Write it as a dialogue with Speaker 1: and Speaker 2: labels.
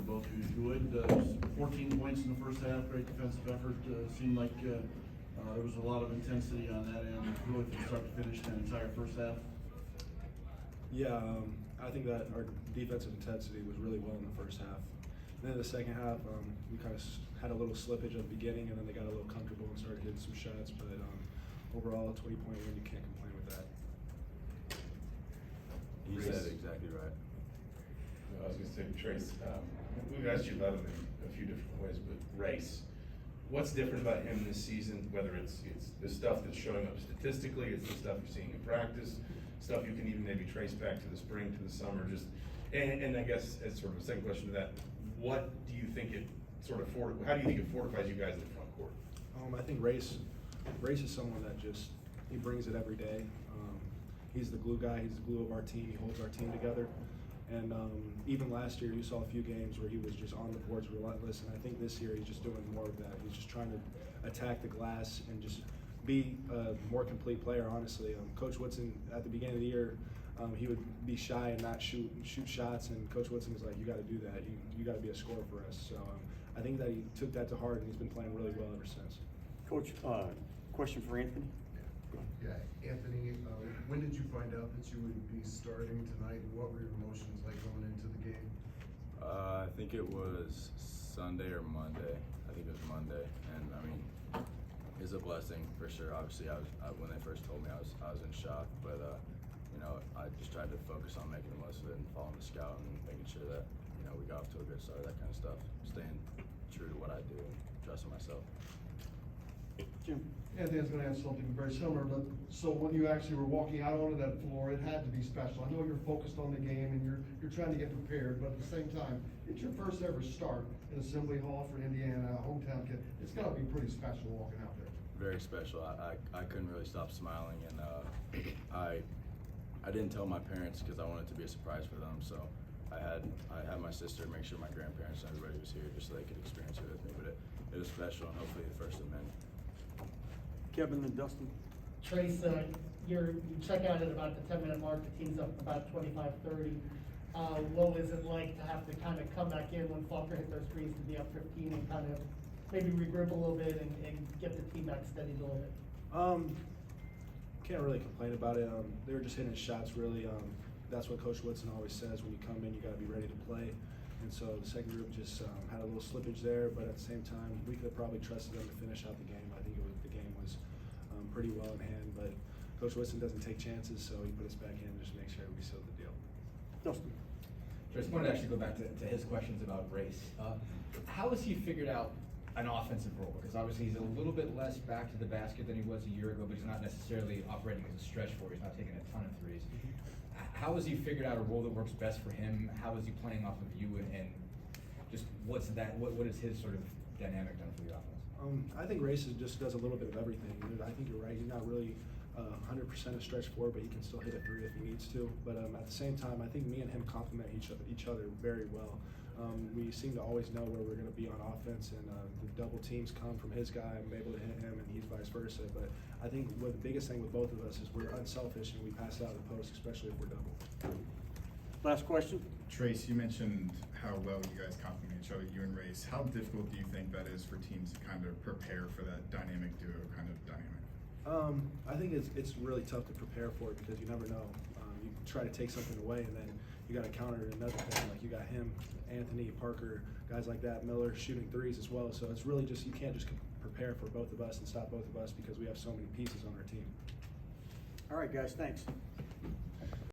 Speaker 1: both of you. If you would, 14 points in the first half, great defensive effort. Seemed like there was a lot of intensity on that end, really from start to finish, that entire first half.
Speaker 2: Yeah, I think that our defensive intensity was really well in the first half. And then in the second half, we kind of had a little slippage at the beginning, and then they got a little comfortable and started hitting some shots. But overall, a 20-point win, you can't complain with that.
Speaker 3: You said it exactly right.
Speaker 4: I was going to say, Trayce, we've asked you about him in a few different ways, but Race, what's different about him this season? Whether it's the stuff that's showing up statistically, it's the stuff you're seeing in practice, stuff you can even maybe trace back to the spring, to the summer. And I guess as sort of a second question to that, what do you think it sort of how do you think it fortifies you guys in the front court?
Speaker 2: I think Race is someone that he brings it every day. He's the glue guy. He's the glue of our team. He holds our team together. And even last year, you saw a few games where he was just on the boards relentless. And I think this year he's just doing more of that. He's just trying to attack the glass and just be a more complete player, honestly. Coach Woodson, at the beginning of the year, he would be shy and not shoot shots. And Coach Woodson was like, you got to do that. You got to be a scorer for us. So I think that he took that to heart, and he's been playing really well ever since.
Speaker 5: Coach, question for Anthony.
Speaker 6: Yeah, Anthony, when did you find out that you would be starting tonight, and what were your emotions like going into the game?
Speaker 3: I think it was Sunday or Monday. I think it was Monday, and I mean, it's a blessing for sure. Obviously, when they first told me, I was in shock, but you know, I just tried to focus on making the most of it and following the scout and making sure that we got off to a good start, that kind of stuff. Staying true to what I do and trusting myself.
Speaker 5: Jim.
Speaker 7: Anthony, I was going to ask something very similar, but so when you actually were walking out onto that floor, it had to be special. I know you're focused on the game and you're trying to get prepared, but at the same time, it's your first ever start in Assembly Hall for Indiana, a hometown kid. It's got to be pretty special walking out there.
Speaker 3: Very special. I couldn't really stop smiling, and I didn't tell my parents because I wanted it to be a surprise for them. So I had my sister make sure my grandparents and everybody was here just so they could experience it with me. But it was special, and hopefully the first of many.
Speaker 5: Kevin and Dustin.
Speaker 8: Trayce, you check out at about the 10-minute mark. The team's up about 25-30. What was it like to have to kind of come back in when Faulkner hit those threes to be up 15 and kind of maybe regroup a little bit and get the team back steadied a little bit?
Speaker 2: Can't really complain about it. They were just hitting shots really. That's what Coach Woodson always says: when you come in, you got to be ready to play. And so the second group just had a little slippage there, but at the same time, we could have probably trusted them to finish out the game. I think the game was pretty well in hand, but Coach Woodson doesn't take chances, so he put us back in just to make sure we sealed the deal.
Speaker 5: Dustin.
Speaker 9: I just wanted to actually go back to his questions about Race. How has he figured out an offensive role? Because obviously he's a little bit less back to the basket than he was a year ago, but he's not necessarily operating as a stretch four. He's not taking a ton of threes. How has he figured out a role that works best for him? How is he playing off of you, and just what is his sort of dynamic done for the offense?
Speaker 2: I think Race just does a little bit of everything. I think you're right. He's not really 100% a stretch four, but he can still hit a three if he needs to. But at the same time, I think me and him complement each other very well. We seem to always know where we're going to be on offense, and the double teams come from his guy. I'm able to hit him, and he's vice versa. But I think the biggest thing with both of us is we're unselfish, and we pass out of the post, especially if we're double.
Speaker 5: Last question.
Speaker 10: Trayce, you mentioned how well you guys complement each other, you and Race. How difficult do you think that is for teams to kind of prepare for that dynamic duo kind of dynamic?
Speaker 2: I think it's really tough to prepare for it because you never know. You try to take something away, and then you got to counter another thing. Like you got him, Anthony, Parker, guys like that, Miller shooting threes as well. So it's really just, you can't just prepare for both of us and stop both of us because we have so many pieces on our team.
Speaker 5: All right, guys, thanks.